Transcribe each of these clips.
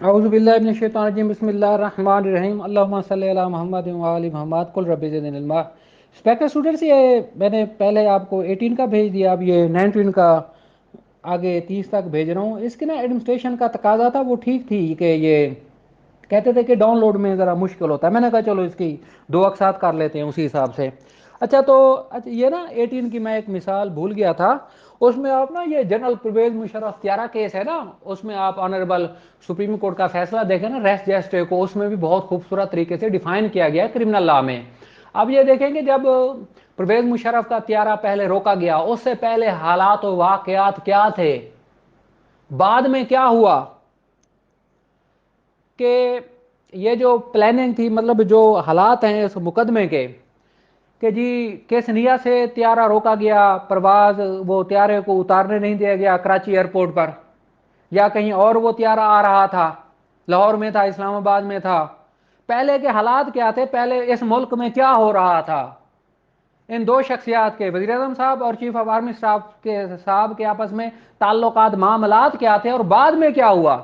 اعوذ باللہ من الشیطان الرجیم بسم اللہ الرحمن الرحیم اللہم صلی علی محمد و آل محمد کل رب زدنی علما۔ اسپیکر اسٹوڈنٹس، یہ میں نے پہلے آپ کو 18 کا بھیج دیا، اب یہ 19 کا آگے 30 تک بھیج رہا ہوں۔ اس کی نا ایڈمنسٹریشن کا تقاضا تھا، وہ ٹھیک تھی کہ یہ کہتے تھے کہ ڈاؤن لوڈ میں ذرا مشکل ہوتا ہے، میں نے کہا چلو اس کی دو اقساط کر لیتے ہیں اسی حساب سے۔ اچھا تو یہ نا 18 کی میں ایک مثال بھول گیا تھا، اس میں آپ نا یہ جنرل پرویز مشرف 13 کیس ہے نا، اس میں آپ آنریبل سپریم کورٹ کا فیصلہ دیکھیں نا ریس جیسٹے کو، اس میں بھی بہت خوبصورت طریقے سے ڈیفائن کیا گیا ہے کرمنل لا میں۔ اب یہ دیکھیں کہ جب پرویز مشرف کا 13 پہلے روکا گیا، اس سے پہلے حالات و واقعات کیا تھے، بعد میں کیا ہوا کہ یہ جو پلاننگ تھی، مطلب جو حالات ہیں اس مقدمے کے، کہ جی کیسنیا سے طیارہ روکا گیا، پرواز وہ طیارے کو اتارنے نہیں دیا گیا کراچی ایئرپورٹ پر، یا کہیں اور وہ طیارہ آ رہا تھا، لاہور میں تھا، اسلام آباد میں تھا، پہلے کے حالات کیا تھے، پہلے اس ملک میں کیا ہو رہا تھا، ان دو شخصیات کے وزیر اعظم صاحب اور چیف آف آرمی صاحب کے آپس میں تعلقات معاملات کیا تھے، اور بعد میں کیا ہوا۔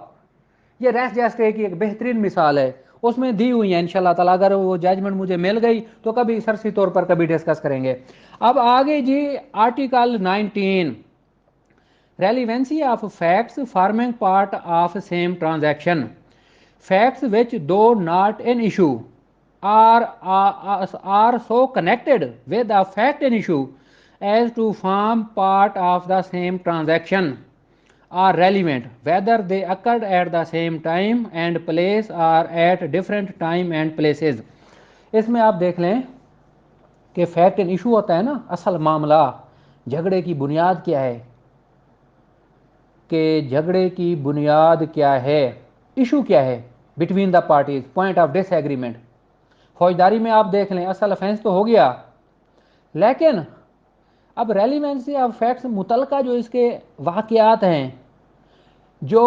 یہ ریس جیسٹے کی ایک بہترین مثال ہے، اس میں دی ہوئی ہیں انشاءاللہ تعالیٰ، اگر وہ ججمنٹ مجھے مل گئی تو کبھی سرسی طور پر کبھی ڈسکس کریں گے۔ اب آگے جی article 19، relevancy of facts forming part of same transaction, facts which though not in issue are so connected with the fact in issue as to form part of the same transaction are relevant whether they occurred at the same time and place or at different time and places۔ اس میں آپ دیکھ لیں کہ fact in issue ہوتا ہے نا، اصل معاملہ، جھگڑے کی بنیاد کیا ہے، کہ جھگڑے کی بنیاد کیا ہے، ایشو کیا ہے، between the parties, point of ڈس ایگریمنٹ۔ فوجداری میں آپ دیکھ لیں اصل افینس تو ہو گیا، لیکن اب ریلیونسی آف فیکٹس، متعلقہ جو اس کے واقعات ہیں جو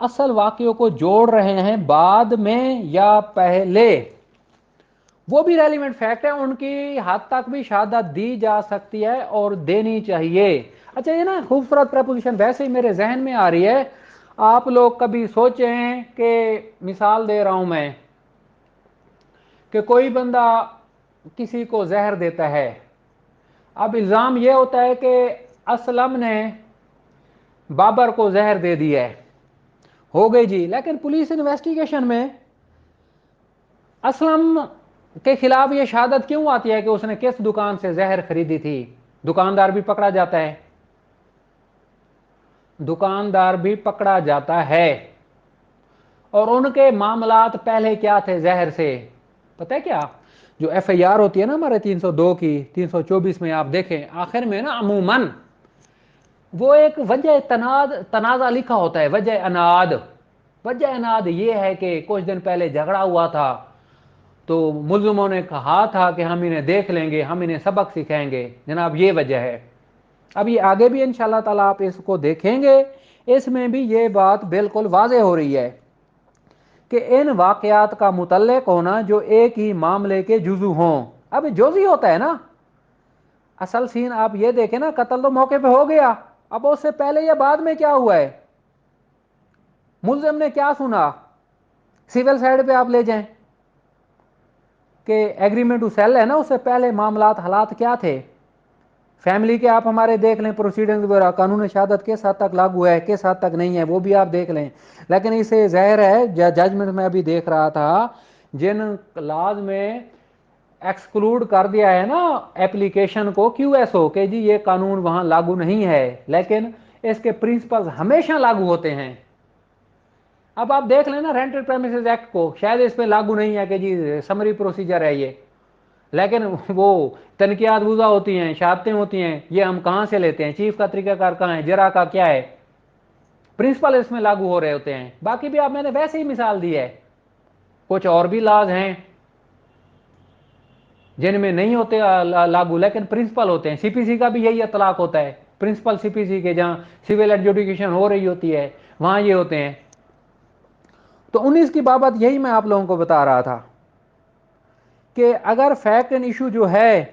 اصل واقعوں کو جوڑ رہے ہیں بعد میں یا پہلے، وہ بھی ریلیونٹ فیکٹ ہے، ان کی حد تک بھی شہادت دی جا سکتی ہے اور دینی چاہیے۔ اچھا یہ نا خوبصورت پریپوزیشن ویسے ہی میرے ذہن میں آ رہی ہے، آپ لوگ کبھی سوچیں کہ مثال دے رہا ہوں میں، کہ کوئی بندہ کسی کو زہر دیتا ہے، اب الزام یہ ہوتا ہے کہ اسلم نے بابر کو زہر دے دیا ہے، ہو گئی جی، لیکن پولیس انویسٹیگیشن میں اسلم کے خلاف یہ شہادت کیوں آتی ہے کہ اس نے کس دکان سے زہر خریدی تھی؟ دکاندار بھی پکڑا جاتا ہے، دکاندار بھی پکڑا جاتا ہے، اور ان کے معاملات پہلے کیا تھے زہر سے، پتہ ہے کیا؟ جو ایف آئی آر ہوتی ہے نا ہمارے 302 کی، 324 میں آپ دیکھیں آخر میں نا عموماً وہ ایک وجہ تنازع لکھا ہوتا ہے، وجہ اناد۔ وجہ اناد یہ ہے کہ کچھ دن پہلے جھگڑا ہوا تھا تو ملزموں نے کہا تھا کہ ہم انہیں دیکھ لیں گے، ہم انہیں سبق سکھائیں گے، جناب یہ وجہ ہے۔ اب یہ آگے بھی انشاءاللہ تعالیٰ آپ اس کو دیکھیں گے، اس میں بھی یہ بات بالکل واضح ہو رہی ہے کہ ان واقعات کا متعلق ہونا جو ایک ہی معاملے کے جزو ہوں۔ اب جزئی ہوتا ہے نا، اصل سین آپ یہ دیکھیں نا، قتل تو موقع پہ ہو گیا، اب اس سے پہلے یا بعد میں کیا ہوا ہے، ملزم نے کیا سنا، سول سائڈ پہ آپ لے جائیں کہ ایگریمنٹ ٹو سیل ہے نا، اس سے پہلے معاملات حالات کیا تھے، فیملی کے آپ ہمارے دیکھ لیں پروسیڈنگ وغیرہ، قانون شہادت کس حد تک لاگو ہے کس حد تک نہیں ہے وہ بھی آپ دیکھ لیں۔ لیکن اسے ظاہر ہے ججمنٹ میں ابھی دیکھ رہا تھا، جن لاز میں ایکسکلوڈ کر دیا ہے نا ایپلیکیشن کو کیو ایس او کہ جی یہ قانون وہاں لاگو نہیں ہے، لیکن اس کے پرنسپلز ہمیشہ لاگو ہوتے ہیں۔ اب آپ دیکھ لیں نا رینٹل پریمیسز ایکٹ کو، شاید اس پہ لاگو نہیں ہے کہ جی سمری پروسیجر ہے یہ، لیکن وہ تنقیات وضع ہوتی ہیں، شہادتیں ہوتی ہیں، یہ ہم کہاں سے لیتے ہیں، چیف کا طریقہ کار کہاں ہے، جرا کا کیا ہے، پرنسپل اس میں لاگو ہو رہے ہوتے ہیں۔ باقی بھی آپ میں نے ویسے ہی مثال دی ہے، کچھ اور بھی لاز ہیں جن میں نہیں ہوتے لاگو لیکن پرنسپل ہوتے ہیں، سی پی سی کا بھی یہی اطلاق ہوتا ہے، پرنسپل سی پی سی کے، جہاں سول ایڈجوڈیکیشن ہو رہی ہوتی ہے وہاں یہ ہوتے ہیں۔ تو 19 کی بابت یہی میں آپ لوگوں کو بتا رہا تھا کہ اگر فیکٹ اینڈ ایشو جو ہے،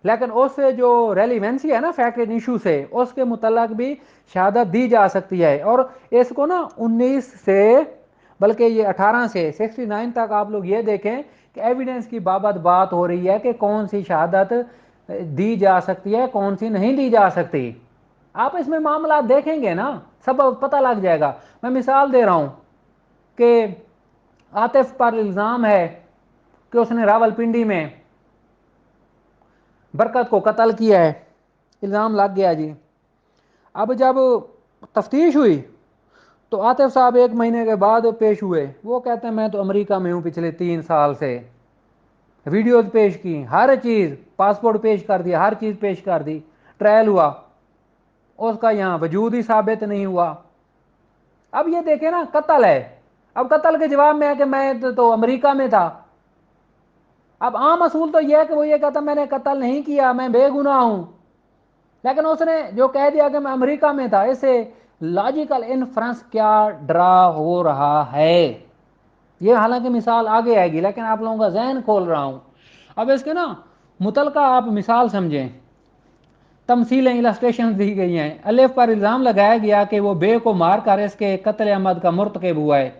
لیکن اس سے جو ریلیونسی ہے نا فیکٹ اینڈ ایشو سے، اس کے متعلق بھی شہادت دی جا سکتی ہے، اور اس کو نا 19 سے بلکہ یہ 18 سے 69 تک آپ لوگ یہ دیکھیں کہ ایویڈنس کی بابت بات ہو رہی ہے کہ کون سی شہادت دی جا سکتی ہے، کون سی نہیں دی جا سکتی. آپ اس میں معاملات دیکھیں گے نا سب پتہ لگ جائے گا. میں مثال دے رہا ہوں کہ عاطف پر الزام ہے کہ اس نے راول پنڈی میں برکت کو قتل کیا ہے، الزام لگ گیا جی. اب جب تفتیش ہوئی تو عاطف صاحب 1 مہینے کے بعد پیش ہوئے. وہ کہتے ہیں میں تو امریکہ میں ہوں پچھلے 3 سال سے، ویڈیوز پیش کی، ہر چیز، پاسپورٹ پیش کر دیا، ہر چیز پیش کر دی. ٹرائل ہوا، اس کا یہاں وجود ہی ثابت نہیں ہوا. اب یہ دیکھیں نا قتل ہے، اب قتل کے جواب میں ہے کہ میں تو امریکہ میں تھا. اب عام اصول تو یہ ہے کہ وہ یہ کہتا میں نے قتل نہیں کیا، میں بے گناہ ہوں، لیکن اس نے جو کہہ دیا کہ میں امریکہ میں تھا، اسے لاجیکل انفرنس کیا ڈرا ہو رہا ہے. یہ حالانکہ مثال آگے آئے گی لیکن آپ لوگوں کا ذہن کھول رہا ہوں. اب اس کے نا متعلقہ آپ مثال سمجھیں، تمثیلیں السٹریشن دی گئی ہیں. الف پر الزام لگایا گیا کہ وہ بے کو مار کر اس کے قتل عمد کا مرتکب ہوا ہے.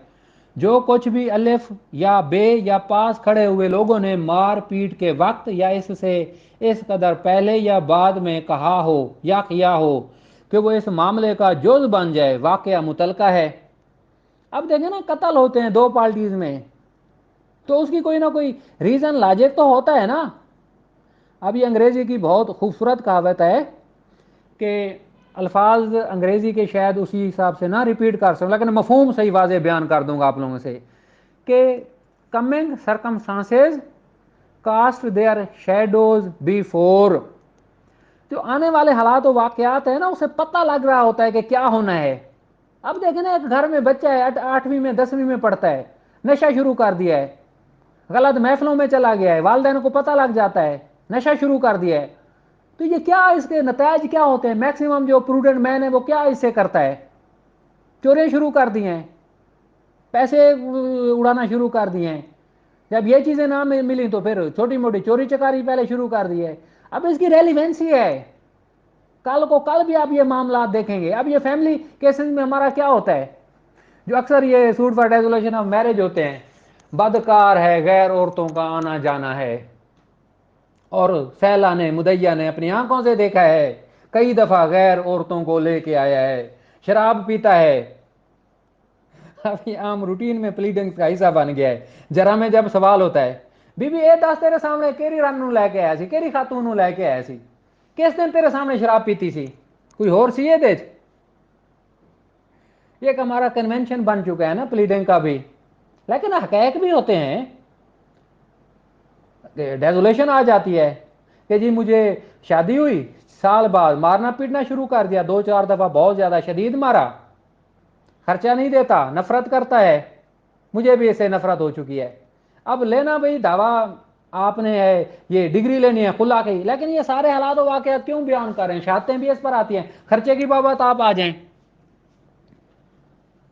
جو کچھ بھی الف یا بے یا پاس کھڑے ہوئے لوگوں نے مار پیٹ کے وقت یا اس سے اس قدر پہلے یا بعد میں کہا ہو یا کیا ہو کہ وہ اس معاملے کا جز بن جائے، واقعہ متعلقہ ہے. اب دیکھیں نا قتل ہوتے ہیں 2 پارٹیز میں، تو اس کی کوئی نہ کوئی ریزن لاجک تو ہوتا ہے نا. اب یہ انگریزی کی بہت خوبصورت کہاوت ہے کہ الفاظ انگریزی کے شاید اسی حساب سے نہ ریپیٹ کر سکوں لیکن مفہوم صحیح واضح بیان کر دوں گا آپ لوگوں سے کہ coming circumstances cast their shadows before. جو آنے والے حالات و واقعات ہیں نا اسے پتہ لگ رہا ہوتا ہے کہ کیا ہونا ہے. اب دیکھیں نا ایک گھر میں بچہ ہے 8ویں میں 10ویں میں پڑھتا ہے، نشہ شروع کر دیا ہے، غلط محفلوں میں چلا گیا ہے، والدین کو پتہ لگ جاتا ہے، نشہ شروع کر دیا ہے. تو یہ کیا اس کے نتائج کیا ہوتے ہیں؟ میکسیمم جو پروڈنٹ مین ہے وہ کیا اس سے کرتا ہے؟ چوریاں شروع کر دی ہیں، پیسے اڑانا شروع کر دیے ہیں. جب یہ چیزیں نہ ملی تو پھر چھوٹی موٹی چوری چکاری پہلے شروع کر دی ہے. اب اس کی ریلیونسی ہے، کل کو کل بھی آپ یہ معاملات دیکھیں گے. اب یہ فیملی کیسز میں ہمارا کیا ہوتا ہے؟ جو اکثر یہ suit for resolution of marriage ہوتے ہیں، بدکار ہے، غیر عورتوں کا آنا جانا ہے، اور فیلا نے مدعیا نے اپنی آنکھوں سے دیکھا ہے، کئی دفعہ غیر عورتوں کو لے کے آیا ہے، شراب پیتا ہے. اب یہ عام روٹین میں پلیڈنگ کا حصہ بن گیا ہے. جرا میں جب سوال ہوتا ہے بی بی اے دس تیرے سامنے کیری رن نو لے کے آیا سی، کیری خاتون نو لے کے آیا سی، کس دن تیرے سامنے شراب پیتی سی، کوئی اور سی ہے دیکھ. یہ ایک ہمارا کنونشن بن چکا ہے نا پلیڈنگ کا بھی، لیکن حقائق بھی ہوتے ہیں. ڈیزولیشن آ جاتی ہے کہ جی مجھے شادی ہوئی، سال بعد مارنا پیٹنا شروع کر دیا، 2-4 دفعہ بہت زیادہ شدید مارا، خرچہ نہیں دیتا، نفرت کرتا ہے، مجھے بھی اس سے نفرت ہو چکی ہے. اب لینا بھائی دعویٰ آپ نے ہے، یہ ڈگری لینی ہے خلا کی، لیکن یہ سارے حالات و واقعات کیوں بیان کر رہے ہیں؟ شہادتیں بھی اس پر آتی ہیں، خرچے کی بابت آپ آ جائیں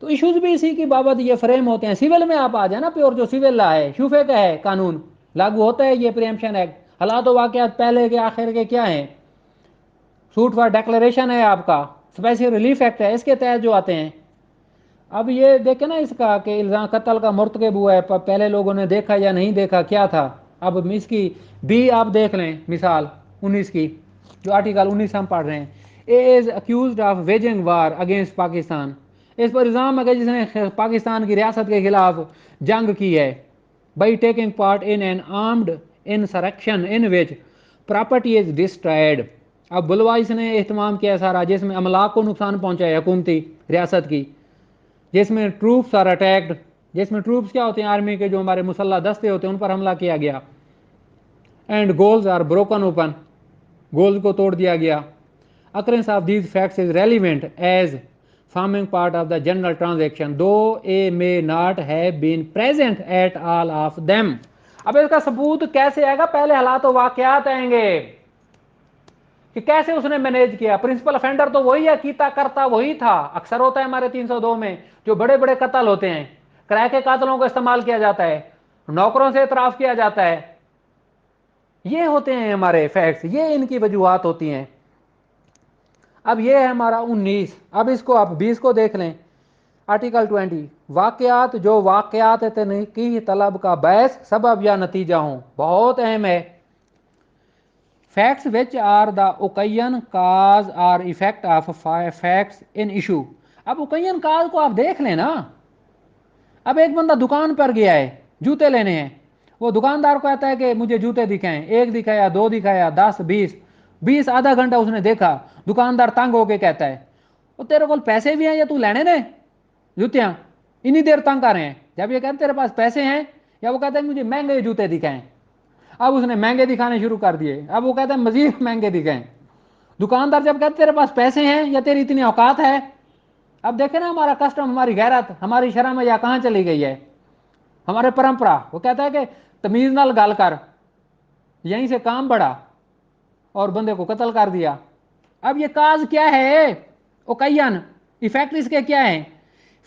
تو ایشوز بھی اسی کی بابت یہ فریم ہوتے ہیں. سول میں آپ آ جائیں نا، پیور جو سول لا ہے، شوفے کا ہے قانون، لاگو ہوتا ہے یہ پریمپشن ایکٹ. حالات و واقعات پہلے کے آخر کے کیا ہیں؟ سوٹ فار ڈیکلریشن ہے آپ کا، اسپیشل ریلیف ایکٹ ہے، اس کے تحت جو آتے ہیں. اب یہ دیکھیں نا اس کا کہ الزام قتل کا مرتکب ہوا ہے، پہلے لوگوں نے دیکھا یا نہیں دیکھا، کیا تھا. اب اس کی بھی آپ دیکھ لیں مثال 19 کی، جو آرٹیکل 19 ہم پڑھ رہے ہیں. A is accused of waging war against Pakistan. اس پر الزام ہے کہ جس نے پاکستان کی ریاست کے خلاف جنگ کی ہے، by taking part in an armed insurrection in which property is destroyed. اب بلوا اس نے اہتمام کیا سارا، جس میں املاک کو نقصان پہنچایا حکومتی ریاست کی، جس میں ٹروپس آر اٹیکڈ، جس میں ٹروپس کیا ہوتے ہیں؟ آرمی کے جو ہمارے مسلح دستے ہوتے ہیں ان پر حملہ کیا گیا. And goals are broken open, goals کو توڑ دیا گیا. occurrence of these facts is relevant as forming part of the general transaction though a may not have been present at all of them. اب اس کا ثبوت کیسے آئے گا؟ پہلے حالات و واقعات آئیں گے کہ کیسے اس نے مینیج کیا. پرنسپل افینڈر تو وہی ہے، کیتا کرتا وہی تھا. اکثر ہوتا ہے ہمارے 302 میں جو بڑے بڑے قتل ہوتے ہیں، کرائے کے قاتلوں کو استعمال کیا جاتا ہے، نوکروں سے اعتراف کیا جاتا ہے. یہ ہوتے ہیں ہمارے فیکٹس، یہ ان کی وجوہات ہوتی ہیں. اب یہ ہے ہمارا 19. اب اس کو آپ 20 کو دیکھ لیں. آرٹیکل 20 واقعات جو واقعات تنقیح طلب کا باعث سبب یا نتیجہ ہوں، بہت اہم ہے. Facts which are the occasion cause or effect of facts in issue. اب اوکین کاز کو آپ دیکھ لیں نا. اب ایک بندہ دکان پر گیا ہے جوتے لینے ہیں، وہ دکاندار کو کہتا ہے کہ مجھے جوتے دکھائیں، ایک دکھایا، دو دکھایا، 10 20 آدھا گھنٹہ اس نے دیکھا. دکاندار تنگ ہو کے کہتا ہے وہ تیرے کو پیسے بھی ہیں یا تو لینے دے جوتیاں، انی دیر تنگ کر رہے ہیں. جب یہ کہتے تیرے پاس پیسے ہیں، یا وہ کہتے ہیں مجھے مہنگے جوتے دکھائیں. اب اس نے مہنگے دکھانے شروع کر دیے. اب وہ کہتے ہیں مزید مہنگے دکھائیں. دکاندار جب کہتے تیرے پاس پیسے ہیں یا تیری اتنی اوقات ہے. اب دیکھیں نا ہمارا کسٹم، ہماری غیرت، ہماری شرم یا کہاں چلی گئی ہے، ہمارے پرمپرا. وہ کہتا ہے کہ تمیز نال گال کر، یہیں سے کام بڑھا اور بندے کو قتل کر دیا. اب یہ کاز کیا ہے؟ اوکین. ایفیکٹ اس کے کیا ہیں؟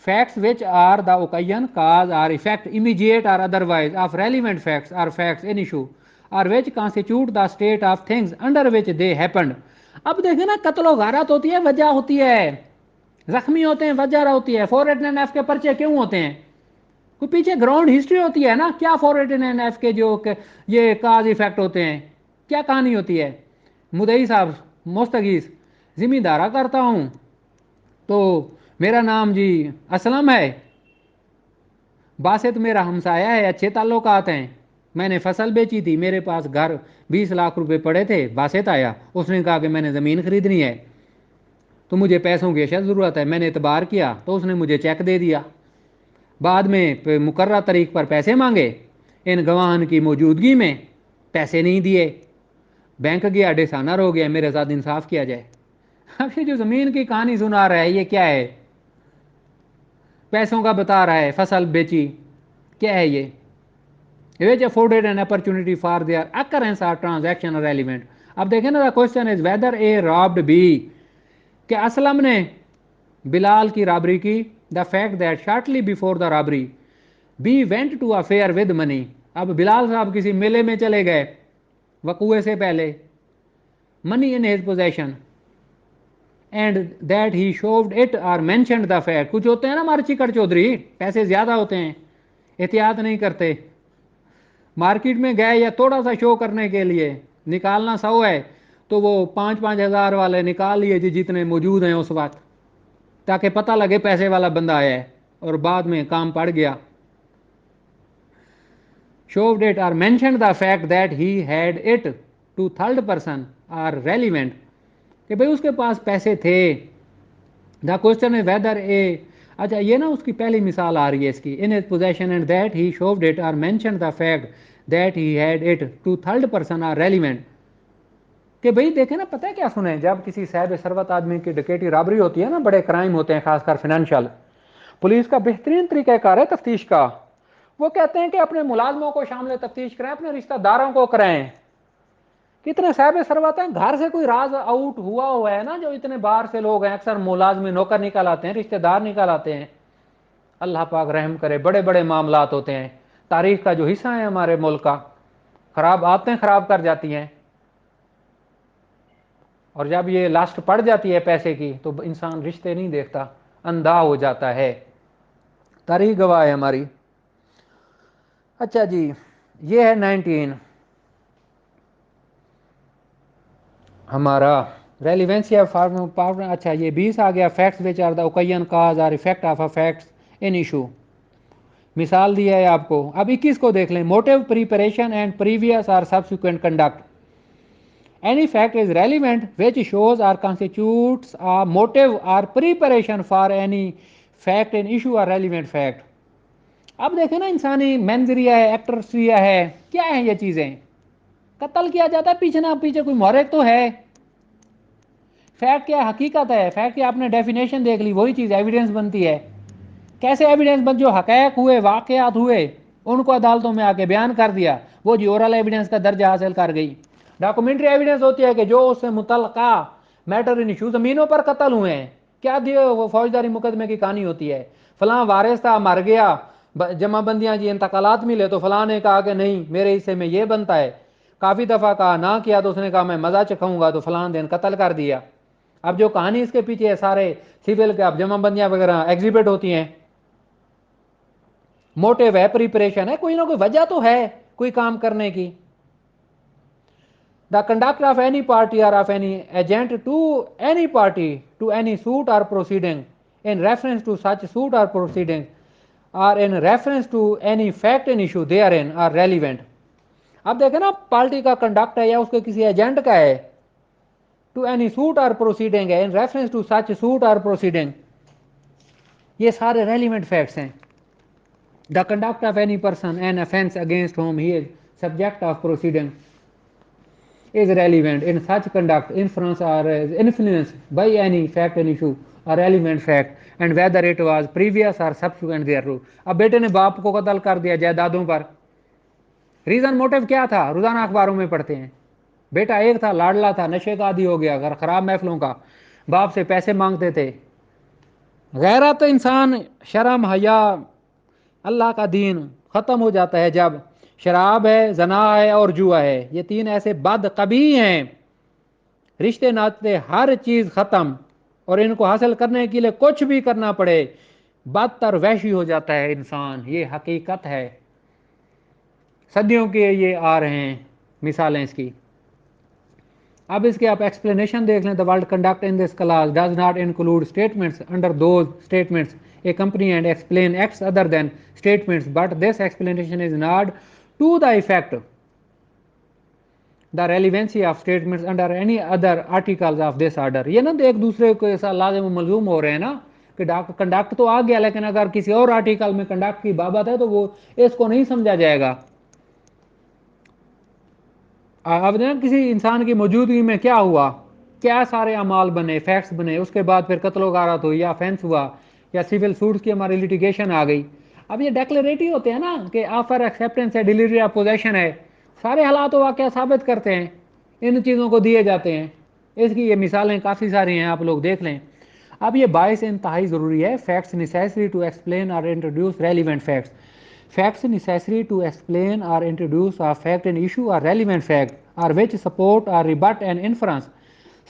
Facts which are the occasion cause or effect immediate or otherwise of relevant facts or facts in issue or which constitute the state of things under which they happened. اب دیکھیں نا، قتل و غارت ہوتی ہے، وجہ ہوتی ہے، زخمی ہوتے ہیں، وجہ ہوتی ہے. 489F کے پرچے کیوں ہوتے ہیں؟ کوئی پیچھے گراؤنڈ ہسٹری ہوتی ہے نا. کیا 489F کے جو یہ کاز ایفیکٹ ہوتے ہیں، کیا کہانی ہوتی ہے؟ مدعی صاحب مستغیث زمیندارہ کرتا ہوں تو میرا نام جی اسلم ہے، باسط میرا ہمسایا ہے، اچھے تعلقات ہیں، میں نے فصل بیچی تھی، میرے پاس گھر 20 لاکھ روپے پڑے تھے. باسط آیا، اس نے کہا کہ میں نے زمین خریدنی ہے تو مجھے پیسوں کی اشد ضرورت ہے. میں نے اعتبار کیا تو اس نے مجھے چیک دے دیا. بعد میں مقررہ تاریخ پر پیسے مانگے، ان گواہن کی موجودگی میں پیسے نہیں دیے. بینک گیا، ڈسانر ہو گیا، میرے ساتھ انصاف کیا جائے. اب یہ جو زمین کی کہانی سنا رہا ہے یہ کیا ہے؟ پیسوں کا بتا رہا ہے، فصل بیچی، کیا ہے یہ؟ which afforded an opportunity for their occurrence or transaction relevant. اب دیکھیں نا, the question is whether a robbed B, کہ اسلم نے بلال کی رابری کی. the fact that shortly before the robbery B went to a fair with money. اب بلال صاحب کسی میلے میں چلے گئے وقوعے سے پہلے, money in his possession, and that he showed it or mentioned the fact. کچھ ہوتے ہیں نا ہمارے چکر چودھری, پیسے زیادہ ہوتے ہیں, احتیاط نہیں کرتے, مارکیٹ میں گئے یا تھوڑا سا شو کرنے کے لیے نکالنا 100 ہے تو وہ 5-5 ہزار والے نکال لیے جی جتنے موجود ہیں اس وقت, تاکہ پتہ لگے پیسے والا بندہ آیا ہے, اور بعد میں کام پڑ گیا. showed it or mentioned the fact that he had it to third person or relevant, کہ بھئی اس کے پاس پیسے تھے. The question is whether a, اچھا یہ نا اس کی پہلی مثال آ رہی ہے اس کی, in his possession and that he showed it or mentioned the fact that he had it to third person or relevant. کہ بھئی دیکھیں نا, پتہ ہے کیا سنیں, جب کسی صاحب ثروت آدمی کی ڈکیٹی رابری ہوتی ہے نا, بڑے کرائم ہوتے ہیں خاص کر فائنینشیل, پولیس کا بہترین طریقہ کار ہے تفتیش کا. وہ کہتے ہیں کہ اپنے ملازموں کو شامل تفتیش کریں, اپنے رشتہ داروں کو کرائیں. کتنے صاحب ثروت ہیں گھر سے کوئی راز آؤٹ ہوا ہے نا, جو اتنے باہر سے لوگ ہیں, اکثر ملازم نوکر نکال آتے ہیں, رشتہ دار نکال آتے ہیں. اللہ پاک رحم کرے, بڑے بڑے معاملات ہوتے ہیں, تاریخ کا جو حصہ ہے ہمارے ملک کا, خراب عادتیں خراب کر جاتی ہیں, اور جب یہ لاسٹ پڑ جاتی ہے پیسے کی تو انسان رشتے نہیں دیکھتا, اندھا ہو جاتا ہے. تاریخ گواہ ہے ہماری. اچھا جی, یہ ہے 19 ہمارا ریلیونسی آف فارم. اچھا یہ 20 آ گیا, facts which are the occasion cause or effect of a facts in issue. مثال دیا ہے آپ کو. اب 21 کو دیکھ لیں, موٹیو, پریپریشن اینڈ پریویس اور subsequent conduct. Any fact is relevant which shows or constitutes a motive or preparation for any fact in issue or relevant fact. اب دیکھیں نا, انسانی مینزریا ہے, ایکٹرسیا ہے, کیا ہیں یہ چیزیں؟ قتل کیا جاتا ہے, پیچھے نہ پیچھے کوئی محرک تو ہے. فیکٹ کیا حقیقت ہے, فیکٹ کی آپ نے ڈیفینیشن دیکھ لی, وہی چیز ایویڈنس بنتی ہے. کیسے ایویڈنس بن؟ جو حقائق ہوئے, واقعات ہوئے, ان کو عدالتوں میں آ کے بیان کر دیا, وہ جی اورل ایویڈنس کا درجہ حاصل کر گئی. ڈاکومنٹری ایویڈنس ہوتی ہے کہ جو اس سے متعلقہ میٹر ان ایشو, زمینوں پر قتل ہوئے ہیں, کیا وہ فوجداری مقدمے کی کہانی ہوتی ہے, فلاں وارث تھا مر گیا, جمع بندیاں جی انتقالات ملے تو فلاں نے کہا کہ نہیں میرے حصے میں یہ بنتا ہے, کافی دفعہ کہا نہ کیا تو اس نے کہا میں مزہ چکھاؤں گا, تو فلاں دن قتل کر دیا. اب جو کہانی اس کے پیچھے ہے سارے سول کے اب جمع بندیاں وغیرہ ایگزیبٹ ہوتی ہیں. موٹیو ہے, پریپریشن ہے, کوئی نہ کوئی وجہ تو ہے کوئی کام کرنے کی. The conduct of any party or of any agent to any party to any suit or proceeding in reference to such suit or proceeding or in reference to any fact and issue therein are relevant. اب دیکھیں نا party کا conduct ہے یا اس کے کسی agent کا ہے, to any suit or proceeding ہے, in reference to such suit or proceeding, یہ سارے ریلیونٹ فیکٹس ہیں. The conduct of any person an offence against whom he is subject of proceeding is relevant in such conduct inference or is influenced by any fact and issue or relevant fact and whether it was previous or subsequent thereto. اب بیٹے نے باپ کو قتل کر دیا جائیدادوں پر, reason motive کیا تھا؟ روزانہ اخباروں میں پڑھتے ہیں. بیٹا ایک تھا, لاڈلا تھا, نشے کا عادی ہو گیا, گھر خراب محفلوں کا, باپ سے پیسے مانگتے تھے. غیرت انسان, شرم, حیا, اللہ کا دین ختم ہو جاتا ہے جب شراب ہے, زنا ہے اور جوا ہے. یہ تین ایسے بد قبیح ہیں, رشتے ناطے ہر چیز ختم, اور ان کو حاصل کرنے کے لیے کچھ بھی کرنا پڑے بدتر وحشی ہو جاتا ہے انسان. یہ حقیقت ہے, صدیوں کے یہ آ رہے ہیں مثالیں اس کی. اب اس کے آپ ایکسپلینیشن دیکھ لیں. The word contained in this clause does not include statements under those statements a company and explain acts other than statements but this explanation is not to the affect the relevancy of statements under any other articles of this order. یہ نا ایک دوسرے کو ایسا لازم و ملزوم ہو رہے ہیں نا کہ کنڈکٹ تو آ گیا, لیکن اگر کسی اور آرٹیکل میں کنڈکٹ کی بابت ہے تو وہ اس کو نہیں سمجھا جائے گا. اب کسی انسان کی موجودگی میں کیا ہوا, کیا سارے اعمال بنے, فیکٹس بنے, اس کے بعد پھر قتل و غارت ہوئی یا افینس ہوا یا سول سوٹس کی ہماری لٹیگیشن آ گئی. اب یہ ڈیکلیریٹی ہوتے ہیں نا کہ آفر ایکسیپٹنس ہے, ڈیلیوری آف پوزیشن ہے, سارے حالات و واقعہ ثابت کرتے ہیں, ان چیزوں کو دیے جاتے ہیں. اس کی یہ مثالیں کافی ساری ہیں, آپ لوگ دیکھ لیں. اب یہ باعث انتہائی ضروری ہے. فیکٹس نیسیسری ٹو ایکسپلین اور introduce relevant facts. Facts necessary to explain or introduce a fact and issue or relevant fact or which support or rebut an inference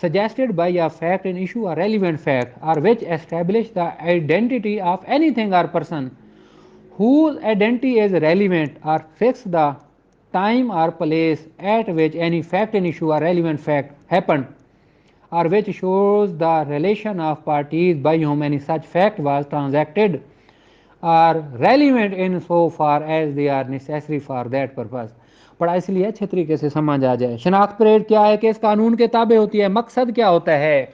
suggested by a fact and issue or relevant fact or which establish the identity of anything or person whose identity is relevant or fix the time or place at which any fact and issue or relevant fact happened or which shows the relation of parties by whom any such fact was transacted are relevant in so far as they are necessary for that purpose. پڑھا اس لیے اچھے طریقے سے سمجھ آ جائے. شناخت parade کیا ہے کہ اس قانون کے تابع ہوتی ہے. مقصد کیا ہوتا ہے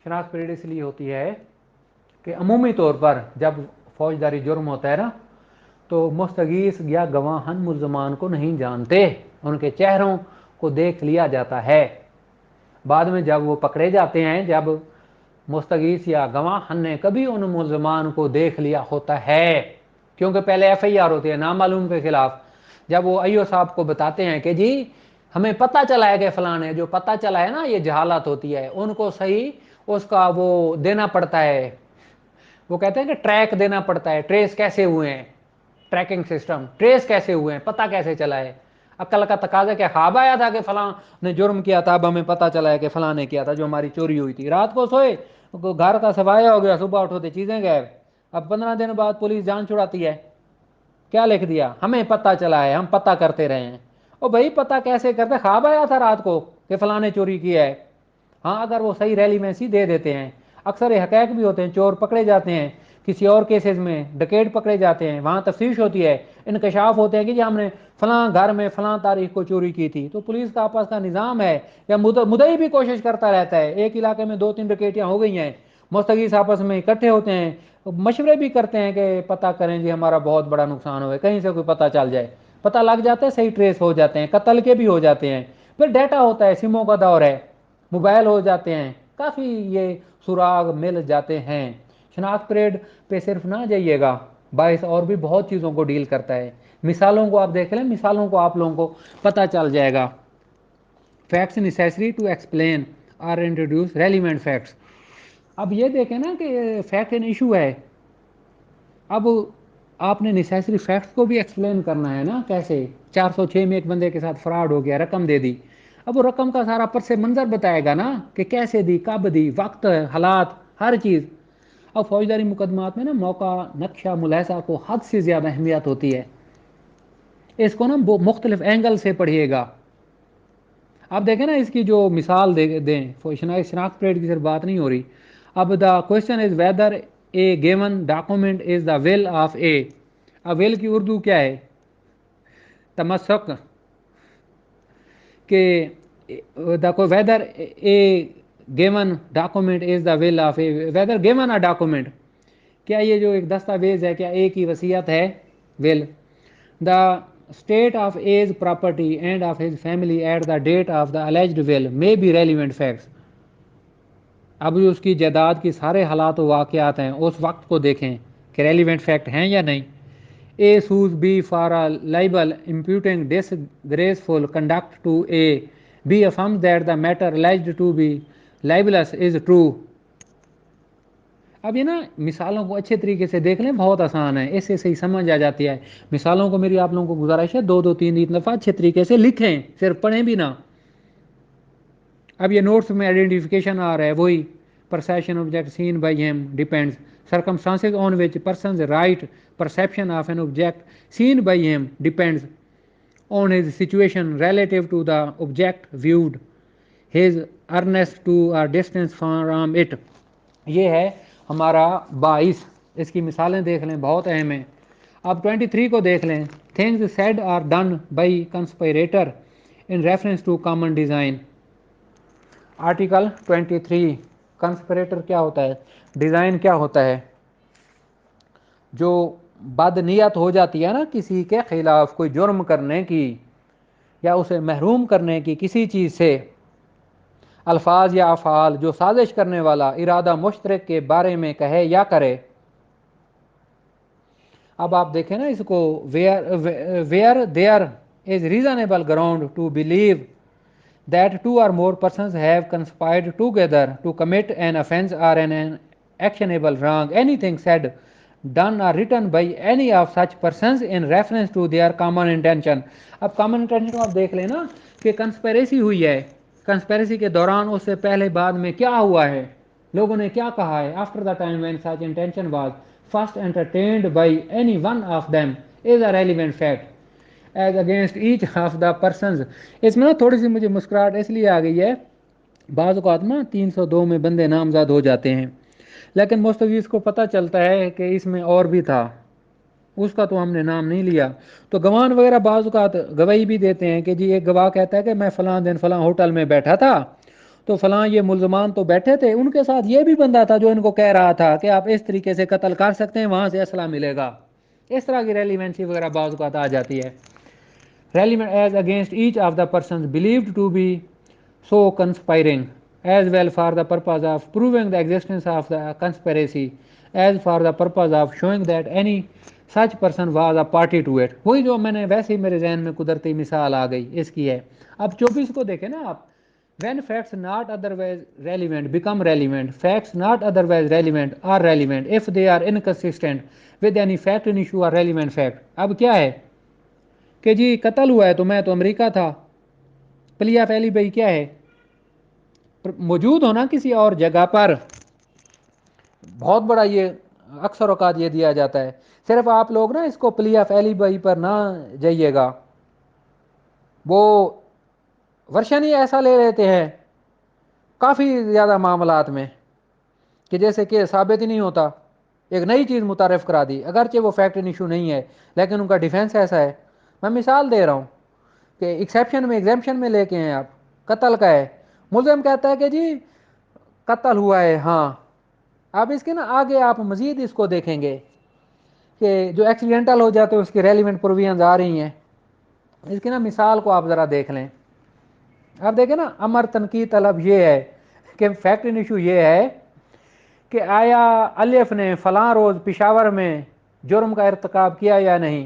شناخت پریڈ؟ اس لیے ہوتی ہے کہ عمومی طور پر جب فوجداری جرم ہوتا ہے نا تو مستغیث یا گواہن ملزمان کو نہیں جانتے, ان کے چہروں کو دیکھ لیا جاتا ہے. بعد میں جب وہ پکڑے جاتے ہیں, جب مستغیث یا گواہ نے کبھی ان ملزمان کو دیکھ لیا ہوتا ہے, کیونکہ پہلے ایف آئی آر ہوتی ہے نامعلوم کے خلاف. جب وہ ایو صاحب کو بتاتے ہیں کہ جی ہمیں پتہ چلا ہے کہ فلاں ہے, جو پتہ چلا ہے نا, یہ جہالت ہوتی ہے, ان کو صحیح اس کا وہ دینا پڑتا ہے. وہ کہتے ہیں کہ ٹریک دینا پڑتا ہے, ٹریس کیسے ہوئے ہیں, ٹریکنگ سسٹم, ٹریس کیسے ہوئے ہیں, پتہ کیسے چلا ہے. عقل کا تقاضا کہ خواب آیا تھا کہ فلاں نے جرم کیا تھا, اب ہمیں پتہ چلا ہے کہ فلاں نے کیا تھا جو ہماری چوری ہوئی تھی. رات کو سوئے, گھر کا صفایا ہو گیا, صبح اٹھوتے چیزیں غائب. اب 15 دن بعد پولیس جان چھڑاتی ہے, کیا لکھ دیا, ہمیں پتہ چلا ہے, ہم پتہ کرتے رہے ہیں. او بھائی پتہ کیسے کرتے, خواب آیا تھا رات کو کہ فلاں نے چوری کیا ہے. ہاں اگر وہ صحیح ریلیونسی دے دیتے ہیں. اکثر یہ حقائق بھی ہوتے ہیں, چور پکڑے جاتے ہیں, کسی اور کیسز میں ڈکیٹ پکڑے جاتے ہیں, وہاں تفتیش ہوتی ہے, انکشاف ہوتے ہیں کہ جی ہم نے فلاں گھر میں فلاں تاریخ کو چوری کی تھی. تو پولیس کا آپس کا نظام ہے, یا مدعی بھی کوشش کرتا رہتا ہے. ایک علاقے میں 2-3 ڈکیٹیاں ہو گئی ہیں, مستغیث آپس میں اکٹھے ہوتے ہیں, مشورے بھی کرتے ہیں کہ پتہ کریں جی ہمارا بہت بڑا نقصان ہوئے, کہیں سے کوئی پتہ چل جائے. پتہ لگ جاتا ہے, صحیح ٹریس ہو جاتے ہیں, قتل کے بھی ہو جاتے ہیں. پھر ڈیٹا ہوتا ہے, سموں کا دور ہے, موبائل ہو جاتے ہیں, کافی یہ سراغ مل جاتے ہیں. شناخت پریڈ پہ صرف نہ جائیے گا, باعث اور بھی بہت چیزوں کو ڈیل کرتا ہے. مثالوں کو آپ دیکھ لیں, مثالوں کو آپ لوگوں کو پتہ چل جائے گا. فیکٹس نیسیسری ٹو ایکسپلین اور انٹروڈیوس ریلیونٹ فیکٹس. اب یہ دیکھیں نا کہ فیکٹ اینڈ ایشو ہے, اب آپ نے نیسیسری فیکٹس کو بھی ایکسپلین کرنا ہے نا. کیسے 406 میں ایک بندے کے ساتھ فراڈ ہو گیا, رقم دے دی. اب وہ رقم کا سارا پس منظر بتائے گا نا کہ کیسے دی، کب دی، وقت، حالات، ہر چیز۔ اب فوجداری مقدمات میں نا موقع نقشہ ملاحظہ کو حد سے زیادہ اہمیت ہوتی ہے، اس کو نا مختلف اینگل سے پڑھیے گا۔ اب دیکھیں نا اس کی جو مثال دیں، شناخت پریڈ کی صرف بات نہیں ہو رہی۔ اب the question is whether a given document is the will of A. اب ول کی اردو کیا ہے؟ تمسک، کہ whether a given document is the will of A, whether given a document, کیا یہ جو ایک دستاویز ہے کیا اے کی وصیت ہے؟ ول۔ دا state of A's property and of his family at the date of the alleged will may be relevant facts۔ اب جو اس کی جائیداد کی سارے حالات و واقعات ہیں اس وقت کو دیکھیں کہ ریلیونٹ فیکٹ ہیں یا نہیں۔ A sues B for a libel imputing disgraceful conduct to A. B affirms that the matter alleged to be libelous is true۔ اب یہ نا مثالوں کو اچھے طریقے سے دیکھ لیں، بہت آسان ہے، اس سے صحیح سمجھ آ جاتی ہے۔ مثالوں کو میری آپ لوگوں کو گزارش ہے دو تین دفعہ اچھے طریقے سے لکھیں، صرف پڑھیں بھی نہ۔ اب یہ نوٹس میں آئیڈینٹیفیکیشن آ رہا ہے، وہی perception object seen by him depends circumstances on which persons right perception of an object seen by him depends on his situation relative to the object viewed, his earnest to or distance from it۔ یہ ہے ہمارا 22۔ اس کی مثالیں دیکھ لیں، بہت اہم ہیں۔ اب 23 کو دیکھ لیں، things said or done by conspirator in reference to common design۔ Article 23، کنسپریٹر کیا ہوتا ہے، ڈیزائن کیا ہوتا ہے؟ جو بد نیت ہو جاتی ہے نا کسی کے خلاف کوئی جرم کرنے کی یا اسے محروم کرنے کی کسی چیز سے، الفاظ یا افعال جو سازش کرنے والا ارادہ مشترک کے بارے میں کہے یا کرے۔ اب آپ دیکھیں نا اس کو، where there is reasonable ground to believe that two or more persons have conspired together to commit an offense or an actionable wrong, anything said, done or written by any of such persons in reference to their common intention۔ اب common intention کو آپ دیکھ لیں نا کہ conspiracy ہوئی ہے، conspiracy کے دوران اس سے پہلے بعد میں کیا ہوا ہے، لوگوں نے کیا کہا ہے۔ after the time when such intention was first entertained by any one of them is a relevant fact as against each of the persons. اس میں نا تھوڑی سی مجھے مسکراہٹ اس لیے آ گئی ہے، بعض اوقات نا 302 میں بندے نامزد ہو جاتے ہیں، لیکن مستفیض کو پتہ چلتا ہے کہ اس میں اور بھی تھا، اس کا تو ہم نے نام نہیں لیا۔ تو گواہ وغیرہ بعض اوقات گواہی بھی دیتے ہیں کہ جی ایک گواہ کہتا ہے کہ میں فلاں دن فلاں ہوٹل میں بیٹھا تھا، تو فلاں یہ ملزمان تو بیٹھے تھے، ان کے ساتھ یہ بھی بندہ تھا جو ان کو کہہ رہا تھا کہ آپ اس طریقے سے قتل کر سکتے ہیں، وہاں سے اسلحہ ملے گا۔ اس طرح کی ریلیونسی وغیرہ بعض اوقات آ جاتی ہے۔ relevant as against each of the persons believed to be so conspiring, as well for the purpose of proving the existence of the conspiracy, as for the purpose of showing that any such person was a party to it۔ وہی جو میں نے ویسے ہی میرے ذہن میں قدرتی مثال آ گئی اس کی ہے۔ اب 24 کو دیکھیں نا آپ، when facts not otherwise relevant become relevant, facts not otherwise relevant are relevant if they are inconsistent with any fact in issue or relevant fact۔ اب کیا ہے کہ جی قتل ہوا ہے تو میں تو امریکہ تھا، پلیا پہلی بھائی کیا ہے، موجود ہونا کسی اور جگہ پر۔ بہت بڑا یہ اکثر اوقات یہ دیا جاتا ہے، صرف آپ لوگ نا اس کو پلیا پہلی بھائی پر نہ جائیے گا، وہ ورشن ہی ایسا لے لیتے ہیں کافی زیادہ معاملات میں کہ جیسے کہ ثابت ہی نہیں ہوتا، ایک نئی چیز متعارف کرا دی، اگرچہ وہ فیکٹ ان ایشو نہیں ہے لیکن ان کا ڈیفینس ایسا ہے۔ میں مثال دے رہا ہوں کہ ایکسیپشن میں ایگزیمپشن میں لے کے ہیں آپ، قتل کا ہے، ملزم کہتا ہے کہ جی قتل ہوا ہے ہاں، اب اس کے نا آگے آپ مزید اس کو دیکھیں گے کہ جو ایکسیڈنٹل ہو جاتے ہیں اس کی ریلیونٹ پروویژنز آ رہی ہیں۔ اس کی نا مثال کو آپ ذرا دیکھ لیں، آپ دیکھیں نا امر تنقید طلب یہ ہے کہ فیکٹ ان ایشو یہ ہے کہ آیا الف نے فلاں روز پشاور میں جرم کا ارتکاب کیا یا نہیں،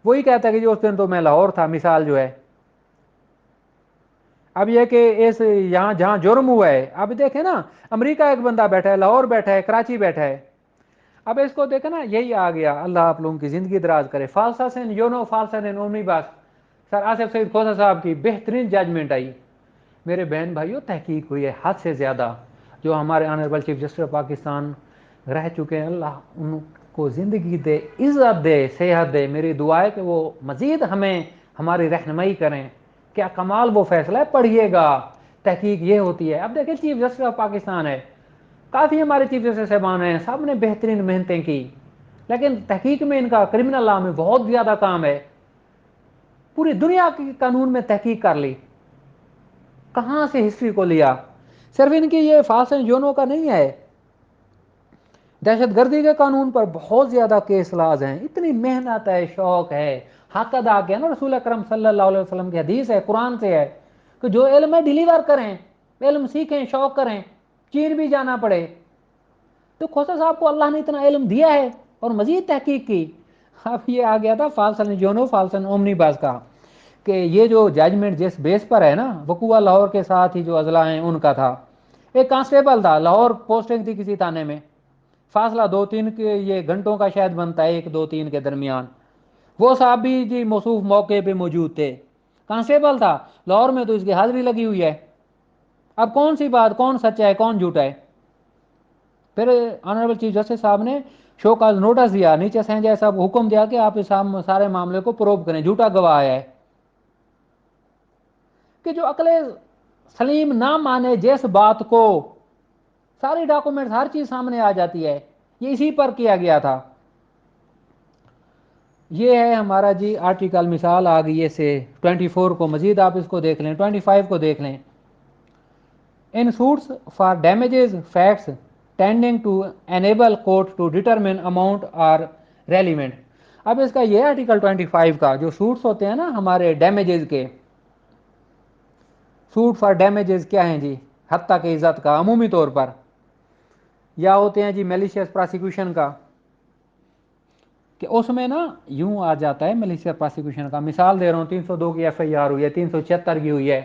وہی کہتا ہے کہ جی اس دن تو میں لاہور تھا، مثال جو ہے۔ اب یہ کہ اس یہاں جہاں جرم ہوا ہے، اب دیکھیں نا امریکہ ایک بندہ بیٹھا ہے، لاہور بیٹھا ہے، کراچی بیٹھا ہے، اب اس کو دیکھیں نا یہی آ گیا، اللہ آپ لوگوں کی زندگی دراز کرے۔ فالسا سین یونو فالسا ان اومنی باس، سر آصف سعید کھوسا صاحب کی بہترین ججمنٹ آئی میرے بہن بھائیوں تحقیق ہوئی ہے حد سے زیادہ. جو ہمارے honourable chief justice of Pakistan رہ چکے ہیں, اللہ ان کو زندگی دے, عزت دے, صحت دے. میری دعا ہے کہ وہ مزید ہمیں ہماری رہنمائی کریں. کیا کمال وہ فیصلہ ہے, پڑھیے گا. تحقیق یہ ہوتی ہے. اب دیکھیں چیف جسٹس آف پاکستان ہے, کافی ہمارے چیف جسٹس صاحبان ہیں, سب نے بہترین محنتیں کی, لیکن تحقیق میں ان کا کرمنل لا میں بہت زیادہ کام ہے. پوری دنیا کی قانون میں تحقیق کر لی, کہاں سے ہسٹری کو لیا. صرف ان کی یہ فاسٹ اینڈ جونو کا نہیں ہے, دہشت گردی کے قانون پر بہت زیادہ کیس لاز ہیں. اتنی محنت ہے, شوق ہے, حق ادا کیا نا. رسول اکرم صلی اللہ علیہ وسلم کی حدیث ہے, قرآن سے ہے کہ جو علم ہے ڈیلیور کریں, علم سیکھیں, شوق کریں, چین بھی جانا پڑے. تو کھوسا صاحب کو اللہ نے اتنا علم دیا ہے اور مزید تحقیق کی. اب یہ آ گیا تھا فالسن جونو فالسن اومنی باز کا, کہ یہ جو ججمنٹ جس بیس پر ہے نا, وقوع لاہور کے ساتھ ہی جو اضلاع ہیں ان کا تھا. ایک کانسٹیبل تھا, لاہور پوسٹنگ تھی کسی تھانے میں, فاصلہ 2-3 کے یہ گھنٹوں کا شاید بنتا ہے, 1-2-3 کے درمیان. وہ صاحب بھی جی موصوف موقع پہ موجود تھے, کانسٹیبل تھا, لاہور میں تو اس کی حاضری لگی ہوئی ہے. اب کون سی بات, کون سچا ہے کون جھوٹا ہے. پھر آنریبل چیف جسٹس صاحب نے شو کاز نوٹس دیا, نیچے سینجائے صاحب حکم دیا کہ آپ اس سارے معاملے کو پروو کریں, جھوٹا گواہ آیا ہے. کہ جو عقل سلیم نہ مانے جس بات کو, ساری ڈاکومنٹ ہر چیز سامنے آ جاتی ہے. یہ اسی پر کیا گیا تھا. یہ ہے ہمارا جی آرٹیکل, مثال آ گئی ہے سے 24 کو, مزید آپ اس کو دیکھ لیں, 25 کو دیکھ لیں. In suits for damages facts tending to enable court to determine amount are relevant. اب اس کا یہ آرٹیکل 25 کا, جو سوٹس ہوتے ہیں نا ہمارے ڈیمیجز کے, سوٹ فار ڈیمیجز کیا ہیں جی, حتیٰ کہ عزت کا عمومی طور پر, یا ہوتے ہیں جی میلیشیس پراسیکیوشن کا, کہ اس میں نا یوں آ جاتا ہے میلیشیس پراسیکیوشن کا. مثال دے رہا ہوں, 302 کی ایف آئی آر ہوئی ہے, 376 کی ہوئی ہے,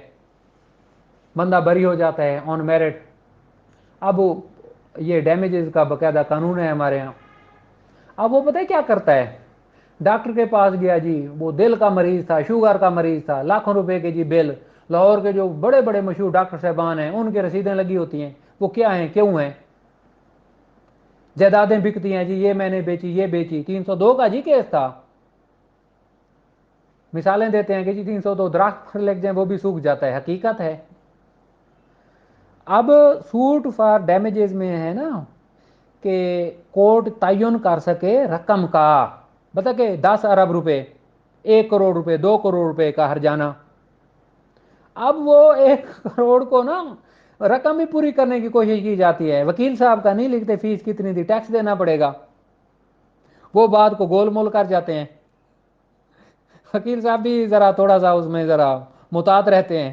بندہ بری ہو جاتا ہے آن میرٹ. اب یہ ڈیمیجز کا باقاعدہ قانون ہے ہمارے ہاں. اب وہ پتہ ہے کیا کرتا ہے, ڈاکٹر کے پاس گیا جی, وہ دل کا مریض تھا, شوگر کا مریض تھا, لاکھوں روپے کے جی بل, لاہور کے جو بڑے بڑے مشہور ڈاکٹر صاحبان ہیں ان کے رسیدیں لگی ہوتی ہیں. وہ کیا ہیں, کیوں ہیں, جائیدادیں بکتی ہیں جی, یہ میں نے بیچی, یہ بیچی. 302 کا جی کیس تھا. مثالیں دیتے ہیں کہ جی 302 درخت پر لگ جائیں وہ بھی سوکھ جاتا ہے, حقیقت ہے. اب سوٹ فار ڈیمیجز میں ہے نا کہ کورٹ تعین کر سکے رقم کا, بتا کہ 10 ارب روپے, 1 کروڑ روپے, 2 کروڑ روپے کا ہرجانہ. اب وہ 1 کروڑ کو نا رقم ہی پوری کرنے کی کوشش کی جاتی ہے. وکیل صاحب کا نہیں لکھتے فیس کتنی تھی, ٹیکس دینا پڑے گا, وہ بات کو گول مول کر جاتے ہیں. وکیل صاحب بھی ذرا تھوڑا سا اس میں ذرا محتاط رہتے ہیں,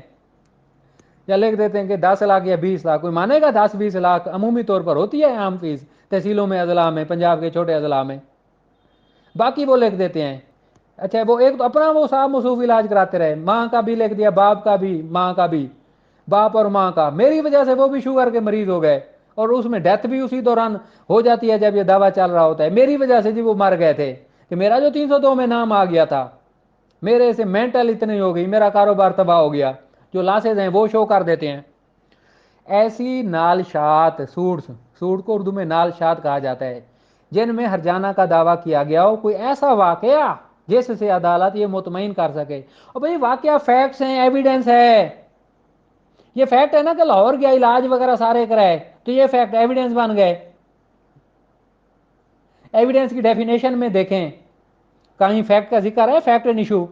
یا لکھ دیتے ہیں کہ 10 لاکھ یا 20 لاکھ. کوئی مانے گا 10-20 لاکھ عمومی طور پر ہوتی ہے عام فیس تحصیلوں میں, اضلاع میں, پنجاب کے چھوٹے اضلاع میں. باقی وہ لکھ دیتے ہیں. اچھا وہ ایک تو اپنا وہ صاحب مصروف علاج کراتے رہے, ماں کا بھی لکھ دیا, باپ کا بھی, ماں کا بھی, باپ اور ماں کا. میری وجہ سے وہ بھی شوگر کے مریض ہو گئے, اور اس میں ڈیتھ بھی اسی دوران ہو جاتی ہے جب یہ دعویٰ چل رہا ہوتا ہے. میری وجہ سے جی وہ مر گئے تھے, کہ میرا جو 302 میں نام آ گیا تھا, میرے سے مینٹل اتنی ہو گئی, میرا کاروبار تباہ ہو گیا. جو لاسز ہیں وہ شو کر دیتے ہیں. ایسی نالشات, سوٹ کو اردو میں نالشات کہا جاتا ہے, جن میں ہرجانہ کا دعویٰ کیا گیا ہو, کوئی ایسا واقعہ جس سے عدالت یہ مطمئن کر سکے. اور بھئی واقعہ فیکٹس ہیں, ایویڈنس ہے. یہ فیکٹ ہے نا کہ لاہور گیا, علاج وغیرہ سارے کرائے, تو یہ فیکٹ ایویڈنس بن گئے. ایویڈنس کی ڈیفینیشن میں دیکھیں, کہیں فیکٹ کا ذکر ہے, فیکٹ اینڈ ایشو.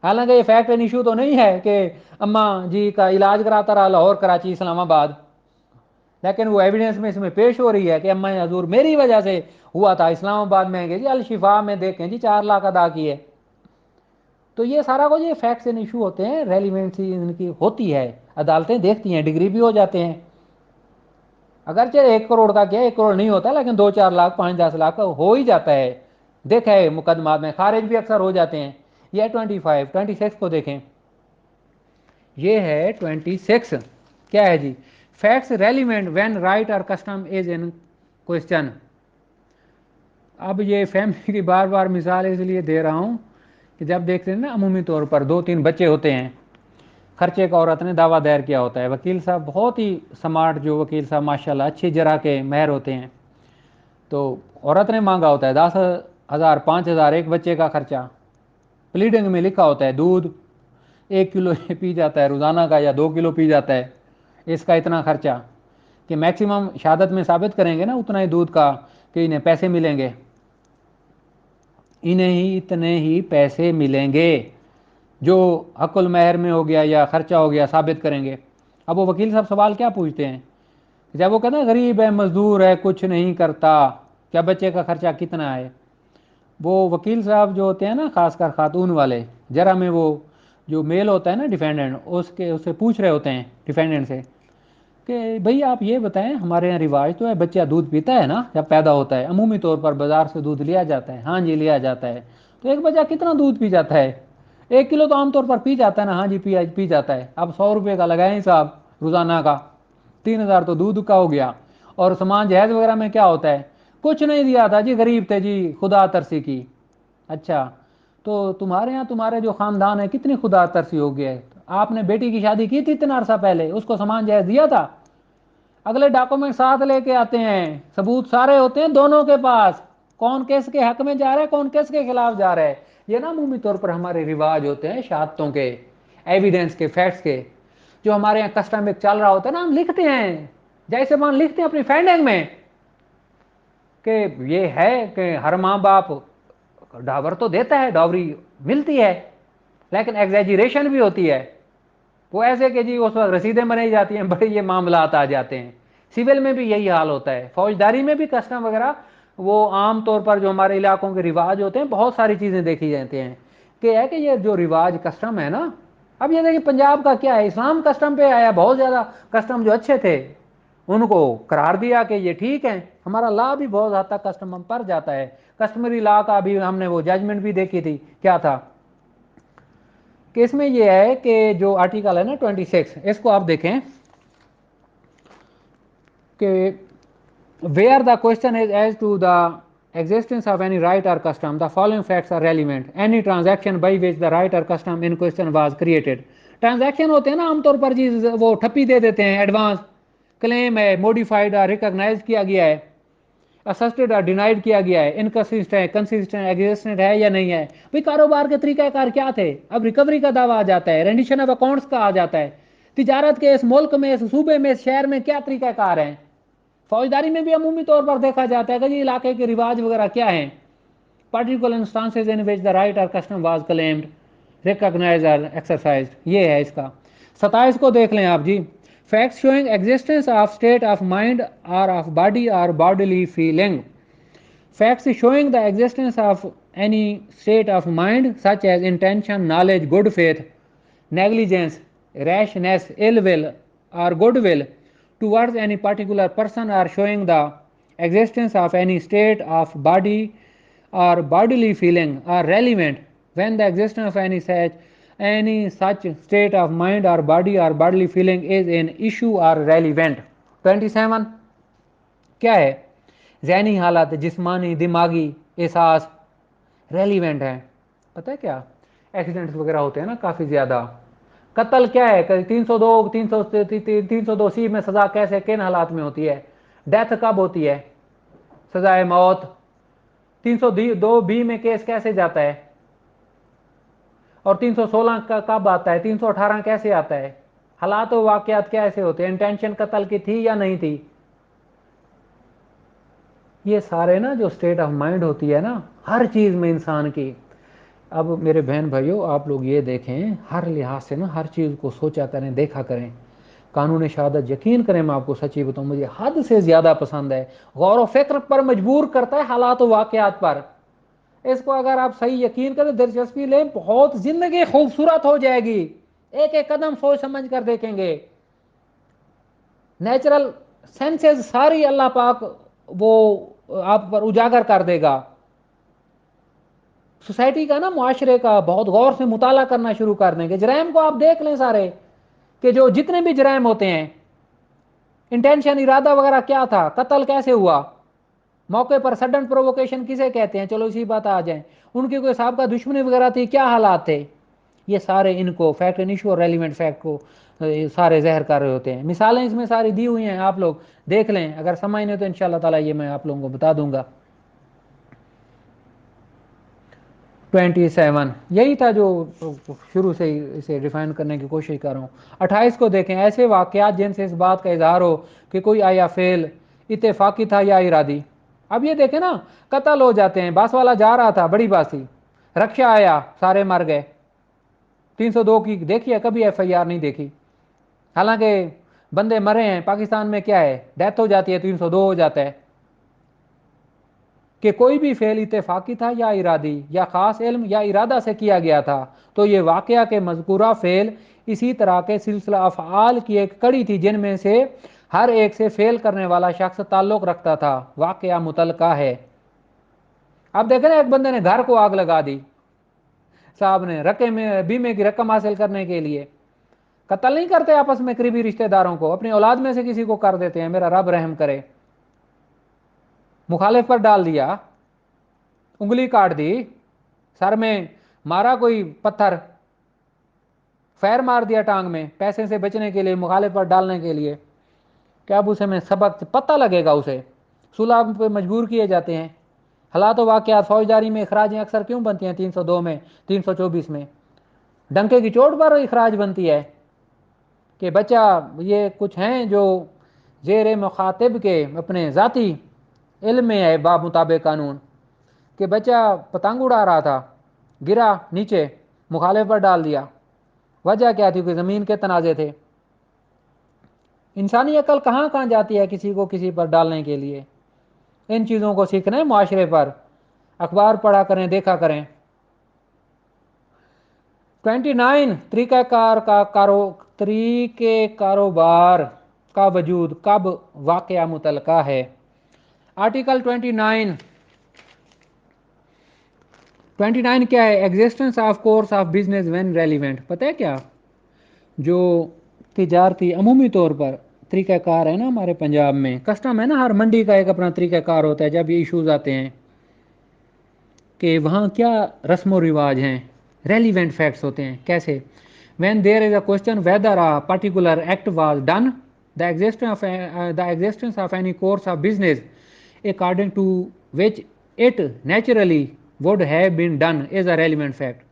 حالانکہ یہ فیکٹ اینڈ ایشو تو نہیں ہے کہ اماں جی کا علاج کراتا رہا لاہور, کراچی, اسلام آباد, لیکن وہ ایویڈنس میں اس میں پیش ہو رہی ہے کہ اماں حضور میری وجہ سے ہوا تھا. اسلام آباد میں گئے جی, الشفا میں دیکھیں جی 4 لاکھ ادا کیے. تو یہ سارا کچھ یہ فیکٹس اینڈ ایشو ہوتے ہیں, ریلیونسی ان کی ہوتی ہے, عدالتیں دیکھتی ہیں, ڈگری بھی ہو جاتے ہیں. اگرچہ 1 کروڑ کا کیا, 1 کروڑ نہیں ہوتا, لیکن 2-4 لاکھ, 5-10 لاکھ ہو ہی جاتا ہے. دیکھا ہے مقدمات میں, خارج بھی اکثر ہو جاتے ہیں. یہ 26 کو دیکھیں, یہ ہے 26. کیا ہے جی, facts relevant when right or custom is in question. اب یہ فیملی کی بار بار مثال اس لیے دے رہا ہوں کہ جب دیکھتے ہیں نا عمومی طور پر 2-3 بچے ہوتے ہیں, خرچے کا عورت نے دعویٰ دائر کیا ہوتا ہے. وکیل صاحب بہت ہی سمارٹ، جو وکیل صاحب ماشاءاللہ اچھی جرح کے ماہر ہوتے ہیں، تو عورت نے مانگا ہوتا ہے 10,000 5,000 ایک بچے کا خرچہ. پلیڈنگ میں لکھا ہوتا ہے دودھ 1 کلو پی جاتا ہے روزانہ کا، یا 2 کلو پی جاتا ہے، اس کا اتنا خرچہ، کہ میکسیمم شہادت میں ثابت کریں گے نا اتنا ہی دودھ کا کہ انہیں پیسے ملیں گے، انہیں ہی اتنے ہی پیسے ملیں گے جو حق المہر میں ہو گیا یا خرچہ ہو گیا ثابت کریں گے. اب وہ وکیل صاحب سوال کیا پوچھتے ہیں، جب وہ کہتے ہیں غریب ہے، مزدور ہے، کچھ نہیں کرتا، کیا بچے کا خرچہ کتنا ہے، وہ وکیل صاحب جو ہوتے ہیں نا، خاص کر خاتون والے، ذرا میں وہ جو میل ہوتا ہے نا ڈیفینڈنٹ، اس سے پوچھ رہے ہوتے ہیں ڈیفینڈنٹ سے کہ بھئی آپ یہ بتائیں، ہمارے یہاں رواج تو ہے بچہ دودھ پیتا ہے نا جب پیدا ہوتا ہے، عمومی طور پر بازار سے دودھ لیا جاتا ہے. ہاں جی لیا جاتا ہے. تو ایک بچہ کتنا دودھ پی جاتا ہے؟ 1 کلو تو عام طور پر پی جاتا ہے نا. ہاں جی پی جاتا ہے. اب 100 روپے کا لگائیں صاحب روزانہ کا، 3,000 تو دودھ کا ہو گیا. اور سامان جہیز وغیرہ میں کیا ہوتا ہے؟ کچھ نہیں دیا تھا جی، غریب تھے جی، خدا ترسی کی. اچھا، تو تمہارے یہاں تمہارے جو خاندان ہے کتنی خدا ترسی ہو گیا ہے؟ آپ نے بیٹی کی شادی کی تھی اتنا عرصہ پہلے، اس کو سامان جہیز دیا تھا؟ اگلے ڈاکومنٹ ساتھ لے کے آتے ہیں، ثبوت سارے ہوتے ہیں دونوں کے پاس، کون کس کے حق میں جا رہا ہے، کون کس کے خلاف جا رہا ہے. یہ نا عمومی طور پر ہمارے رواج ہوتے ہیں شہادتوں کے، ایویڈنس کے، فیکٹس کے، جو ہمارے یہاں کسٹم ایک چل رہا ہوتا ہے نا، ہم لکھتے ہیں جیسے مان لکھتے ہیں اپنی فائنڈنگ میں کہ یہ ہے کہ ہر ماں باپ ڈاور تو دیتا ہے، ڈاوری ملتی ہے، لیکن ایگزیجریشن بھی ہوتی ہے. وہ ایسے کہ جی اس وقت رسیدیں بنائی جاتی ہیں، بڑے یہ معاملات آ جاتے ہیں. سول میں بھی یہی حال ہوتا ہے، فوجداری میں بھی کسٹم وغیرہ، وہ عام طور پر جو ہمارے علاقوں کے رواج ہوتے ہیں بہت ساری چیزیں دیکھی جاتی ہیں کہ ہے کہ یہ جو رواج کسٹم ہے نا. اب یہ دیکھیں پنجاب کا کیا ہے، اسلام کسٹم پہ آیا، بہت زیادہ کسٹم جو اچھے تھے ان کو قرار دیا کہ یہ ٹھیک ہے. ہمارا لا بھی بہت حد تک کسٹم پر جاتا ہے. کسٹمری لا کا بھی ہم نے وہ ججمنٹ بھی دیکھی تھی، کیا تھا کہ اس میں یہ ہے کہ جو آرٹیکل ہے نا 26، اس کو آپ دیکھیں کہ where the question is as to the existence of any right or custom, the following facts are relevant. Any transaction by which the right or custom in question was created. Transaction ہوتے ہیں نا عام طور پر جی، وہ ٹھپی دے دیتے ہیں، advance کلیم ہے، modified اور ریکگنائز کیا گیا ہے، اسسٹڈ اور ڈینائڈ کیا گیا ہے، انکنسسٹنٹ ہے، کنسسٹنٹ ایگزسٹنٹ ہے یا نہیں ہے. بھائی کاروبار کے طریقہ کار کیا تھے؟ اب ریکوری کا دعویٰ آ جاتا ہے، رینڈیشن آف اکاؤنٹس کا آ جاتا ہے، تجارت کے اس ملک میں، اس صوبے میں، اس شہر میں کیا طریقہ کار ہیں. فوجداری میں بھی عمومی طور پر دیکھا جاتا ہے کہ جی علاقے کے رواج وغیرہ کیا ہیں. Particular instances in which the right or custom was claimed, recognised or exercised, یہ ہے اس کا. 27 کو دیکھ لیں آپ جی. Facts showing existence of state of mind or of body or bodily feeling. Facts showing the existence of any state of mind such as intention, knowledge, good faith, negligence, rashness, ill will or goodwill towards any particular person, are showing the existence of any state of body or bodily feeling are relevant when the existence of any such state of mind or body or bodily feeling is an issue or relevant. 27 کیا ہے؟ ذہنی حالت، جسمانی، دماغی احساس relevant ہے. پتہ ہے کیا ایکسیڈنٹس وغیرہ ہوتے ہیں نا کافی زیادہ. قتل کیا ہے؟ 302 سی میں سزا کیسے کن حالات میں ہوتی ہے؟ ڈیتھ کب ہوتی ہے؟ سزائے موت. 302 بی میں کیس کیسے جاتا ہے؟ اور 316 کا کب آتا ہے؟ 318 کیسے آتا ہے؟ حالات و واقعات کیسے ہوتے ہیں؟ انٹینشن قتل کی تھی یا نہیں تھی؟ یہ سارے نا جو اسٹیٹ آف مائنڈ ہوتی ہے نا ہر چیز میں انسان کی. اب میرے بہن بھائیوں آپ لوگ یہ دیکھیں، ہر لحاظ سے نا ہر چیز کو سوچا کریں، دیکھا کریں. قانون شہادت یقین کریں میں آپ کو سچی بتاؤں مجھے حد سے زیادہ پسند ہے. غور و فکر پر مجبور کرتا ہے، حالات و واقعات پر. اس کو اگر آپ صحیح یقین کریں، دلچسپی لیں، بہت زندگی خوبصورت ہو جائے گی. ایک ایک قدم سوچ سمجھ کر دیکھیں گے. نیچرل سینسز ساری اللہ پاک وہ آپ پر اجاگر کر دے گا. سوسائٹی کا نا، معاشرے کا بہت غور سے مطالعہ کرنا شروع کر دیں گے. جرائم کو آپ دیکھ لیں سارے، کہ جو جتنے بھی جرائم ہوتے ہیں، انٹینشن، ارادہ وغیرہ کیا تھا، قتل کیسے ہوا، موقع پر سڈن پرووکیشن کسے کہتے ہیں، چلو اسی بات آ جائیں. ان کی کوئی صاحب کا دشمنی وغیرہ تھی، کیا حالات تھے. یہ سارے ان کو فیکٹ اینڈ ایشو اور ریلیونٹ فیکٹ کو سارے زہر کر رہے ہوتے ہیں. مثالیں اس میں ساری دی ہوئی ہیں, آپ لوگ دیکھ لیں, اگر سمجھ نہیں تو ان شاء اللہ تعالیٰ یہ میں آپ لوگوں کو بتا دوں گا. 27 یہی تھا جو شروع سے ہی اسے ڈیفائن کرنے کی کوشش کر رہا ہوں. 28 کو دیکھیں, ایسے واقعات جن سے اس بات کا اظہار ہو کہ کوئی آیا فعل اتفاقی تھا یا ارادی. اب یہ دیکھیں نا, قتل ہو جاتے ہیں, بس والا جا رہا تھا, بڑی بات تھی, رکشہ آیا, سارے مر گئے. 302 کی دیکھی ہے کبھی ایف آئی آر نہیں دیکھی, حالانکہ بندے مرے ہیں. پاکستان میں کیا ہے, ڈیتھ ہو جاتی ہے 302 ہو جاتا ہے. کہ کوئی بھی فعل اتفاقی تھا یا ارادی یا خاص علم یا ارادہ سے کیا گیا تھا, تو یہ واقعہ کے مذکورہ فعل اسی طرح کے سلسلہ افعال کی ایک کڑی تھی جن میں سے ہر ایک سے فعل کرنے والا شخص تعلق رکھتا تھا. واقعہ متعلقہ ہے. اب دیکھیں نا, ایک بندے نے گھر کو آگ لگا دی, صاحب نے بیمے کی رقم حاصل کرنے کے لیے. قتل نہیں کرتے آپس میں قریبی رشتہ داروں کو, اپنی اولاد میں سے کسی کو کر دیتے ہیں, میرا رب رحم کرے. مخالف پر ڈال دیا, انگلی کاٹ دی, سر میں مارا کوئی پتھر, فیر مار دیا ٹانگ میں, پیسے سے بچنے کے لیے, مخالف پر ڈالنے کے لیے. کیا اب اسے میں سبق پتہ لگے گا, اسے صلح پہ مجبور کیے جاتے ہیں. حالات و واقعات فوجداری میں اخراجیں اکثر کیوں بنتی ہیں 302 میں, 324 میں؟ ڈنکے کی چوٹ پر اخراج بنتی ہے کہ بچہ, یہ کچھ ہیں جو زیر مخاطب کے اپنے ذاتی علم میں ہے باب مطابق قانون, کہ بچہ پتنگ اڑا رہا تھا, گرا نیچے, مخالف پر ڈال دیا. وجہ کیا تھی, کہ زمین کے تنازع تھے. انسانی عقل کہاں کہاں جاتی ہے کسی کو کسی پر ڈالنے کے لیے. ان چیزوں کو سیکھنا ہے معاشرے پر, اخبار پڑھا کریں, دیکھا کریں. 29 طریقہ کاروبار کا وجود کب واقعہ متعلقہ ہے. آرٹیکل 29 کیا ہے, existence of course of business when relevant. پتہ ہے کیا, جو تجارتی عمومی طور پر طریقہ کار ہے نا ہمارے پنجاب میں, کسٹم ہے نا, ہر منڈی کا ایک اپنا طریقہ کار ہوتا ہے. جب یہ ایشوز آتے ہیں کہ وہاں کیا رسم و رواج ہیں, ریلیونٹ فیکٹس ہوتے ہیں. کیسے, when there is a question whether a particular act was done, the existence of any course of business according to which it naturally would have been done is a relevant fact.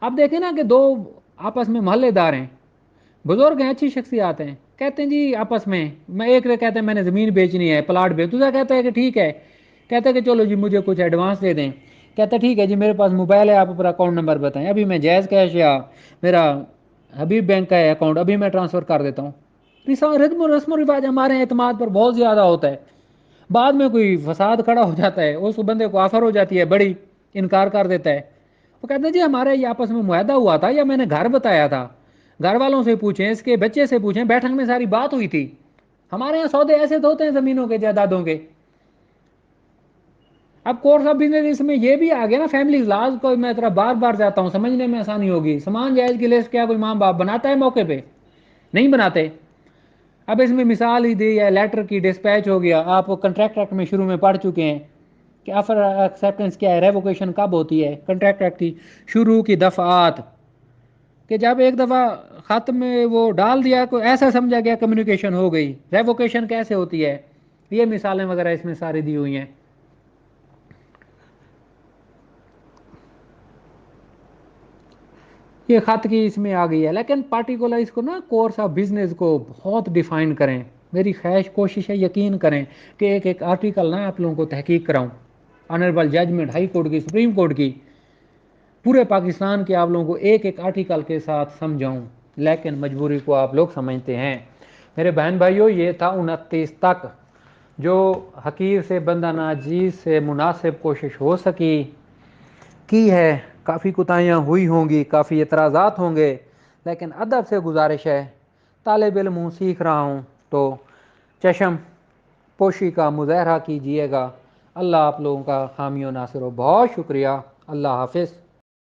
اب دیکھیں نا کہ دو آپس میں محلے دار ہیں, بزرگ ہیں, اچھی شخصیات ہیں, کہتے ہیں جی آپس میں ایک نے کہتے ہیں میں نے زمین بیچنی ہے, پلاٹ بیچ, دوسرا کہتا ہے کہ ٹھیک ہے, کہتا ہے کہ چلو جی مجھے کچھ ایڈوانس دے دیں. کہتا ہے ٹھیک ہے جی میرے پاس موبائل ہے, آپ اپنا اکاؤنٹ نمبر بتائیں, ابھی میں جائز کیش یا میرا حبیب بینک کا ہے اکاؤنٹ, ابھی میں ٹرانسفر کر دیتا ہوں. رسم و رواج ہمارے اعتماد پر بہت زیادہ ہوتا ہے. بعد میں کوئی فساد کھڑا ہو جاتا ہے, اس بندے کو آفر ہو جاتی ہے بڑی, انکار کر دیتا ہے. وہ کہتے ہیں جی ہمارے یہ آپس میں معاہدہ ہوا تھا, یا میں نے گھر بتایا تھا, گھر والوں سے پوچھیں, اس کے بچے سے پوچھیں, بیٹھک میں ساری بات ہوئی تھی. ہمارے یہاں سودے ایسے تو ہوتے ہیں زمینوں کے, جائیدادوں کے. اب کورس آف بزنس اس میں یہ بھی آ گیا نا, فیملی لاز کو میں طرح بار بار جاتا ہوں, سمجھنے میں آسانی ہوگی. سامان جائز کی لسٹ کیا کوئی ماں باپ بناتا ہے موقع پہ؟ نہیں بناتے. اب اس میں مثال ہی دی ہے, لیٹر کی ڈسپیچ ہو گیا, آپ کنٹریکٹ ایکٹ میں شروع میں پڑھ چکے ہیں کہ آفر ایکسیپٹنس کیا ہے, ریووکیشن کب ہوتی ہے, کنٹریکٹ ایکٹ کی شروع کی دفعات, کہ جب ایک دفعہ خط میں وہ ڈال دیا کو ایسا سمجھا گیا کمیونیکیشن ہو گئی. ریووکیشن کیسے ہوتی ہے, یہ مثالیں وغیرہ اس میں ساری دی ہوئی ہیں. یہ خط کی اس میں آ گئی ہے, لیکن پارٹیکولر اس کو نا کورس آف بزنس کو بہت ڈیفائن کریں. میری خواہش کوشش ہے, یقین کریں کہ ایک ایک آرٹیکل نا آپ لوگوں کو تحقیق کراؤں, آنریبل ججمنٹ ہائی کورٹ کی, سپریم کورٹ کی, پورے پاکستان کے آپ لوگوں کو ایک ایک آرٹیکل کے ساتھ سمجھاؤں. لیکن مجبوری کو آپ لوگ سمجھتے ہیں. میرے بہن بھائیوں, یہ تھا 29 تک, جو حقیر سے بندہ ناجیز سے مناسب کوشش ہو سکی کی ہے. کافی کوتاہیاں ہوئی ہوں گی, کافی اعتراضات ہوں گے, لیکن ادب سے گزارش ہے, طالب علم ہوں, سیکھ رہا ہوں, تو چشم پوشی کا مظاہرہ کیجئے گا. اللہ آپ لوگوں کا حامی و ناصر ہو. بہت شکریہ. اللہ حافظ.